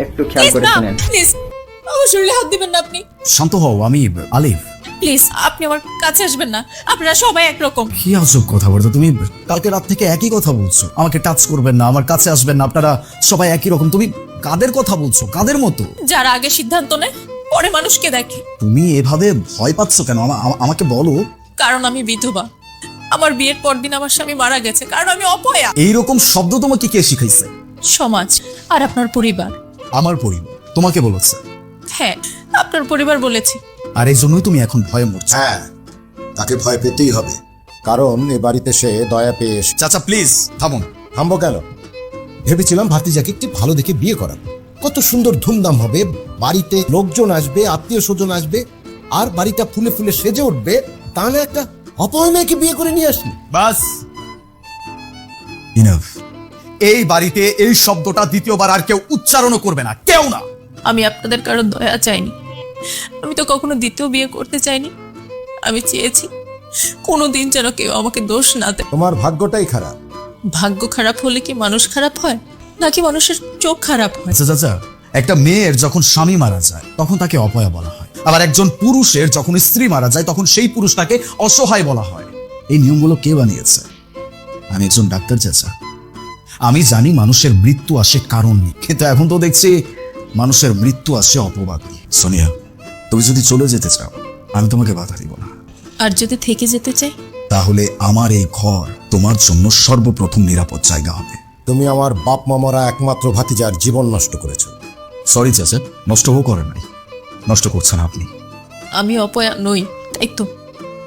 একটু খেয়াল করে শুনেন। প্লিজ আমার শরীরে হাত দিবেন না আপনি। শান্ত হও, আমি আলিফ। প্লিজ আপনি আমার কাছে আসবেন না, আপনারা সবাই একরকম। কি আজব কথা বলতো তুমি, কালকে রাত থেকে একই কথা বলছো, আমাকে টাচ করবেন না, আমার কাছে আসবেন না, আপনারা সবাই একই রকম। তুমি কাদের কথা বলছো, কাদের মতো? যারা আগে সিদ্ধান্ত নেয় পরে মানুষকে দেখে। তুমি এভাবে ভয় পাচ্ছ কেন? আমাকে বলো। কারণ আমি বিধবা, আমার বিয়ের পরদিন আমার স্বামী মারা গেছে, কারণ আমি অপয়া। এইরকম শব্দ তোমাকে কে শিখাইছে? সমাজ আর আপনার পরিবার। আমার পরিবার তোমাকে বলেছে? হ্যাঁ, আপনার পরিবার বলেছি। আর এই জন্যই তুমি এখন ভয়ে মরছো। হ্যাঁ, তাকে ভয় পেতেই হবে, কারণ এ বাড়িতে সে দয়া পেয়ে এসে। চাচা প্লিজ থামুন। থামবো কেন? ভেবেছিলাম ভাতিজাকে একটি ভালো দেখে বিয়ে করাবো, কত সুন্দর ধুমধাম হবে, বাড়িতে লোকজন আসবে, আত্মীয় স্বজন আসবে, আর বাড়িটা ফুলে ফুলে সেজে উঠবে। তাহলে একটা অপয় মেয়েকে বিয়ে করে নিয়ে আসলি। বাস, ইনাফ। এই বাড়িতে এই শব্দটা দ্বিতীয়বার আর কেউ উচ্চারণও করবে না, কেউ না। আমি আপনাদের কারো দয়া চাইনি, আমি তো কখনো দ্বিতীয় বিয়ে করতে চাইনি। আমি চেয়েছি কোনোদিন যেন কেউ আমাকে দোষ না দেয়। তোমার ভাগ্যটাই খারাপ। ভাগ্য খারাপ হলে কি মানুষ খারাপ হয়, নাকি মানুষের চোখ খারাপ হয়? আচ্ছা চাচা, একটা মেয়ের যখন স্বামী মারা যায় তখন তাকে অপয়া বলা হয়, আবার একজন পুরুষের যখন স্ত্রী মারা যায় তখন সেই পুরুষটাকে অসহায় বলা হয়। এই নিয়মগুলো কে বানিয়েছে? আমি একজন ডাক্তার চাচা, আমি জানি মানুষের মৃত্যু আসে কারণ নেই, কিন্তু এখন তো দেখছি মানুষের মৃত্যু আসে অপবাদ নিয়ে। সোনিয়া, তুমি যদি চলে যেতে চাও আমি তোমাকে বাধা দিব না, আর যদি থেকে যেতে চাই? তাহলে আমার এই ঘর তোমার জন্য সর্বপ্রথম নিরাপদ জায়গা হবে। তুমি আমার বাপ মামারা একমাত্র ভাতিজার জীবন নষ্ট করেছো। সরি চাচা, নষ্টও করে নাই, নষ্ট করছেন আপনি। আমি অপয়া নই, তাই তো?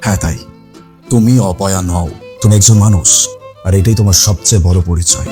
হ্যাঁ তাই, তুমি অপয়া নও, তুমি একজন মানুষ, আর এটাই তোমার সবচেয়ে বড় পরিচয়।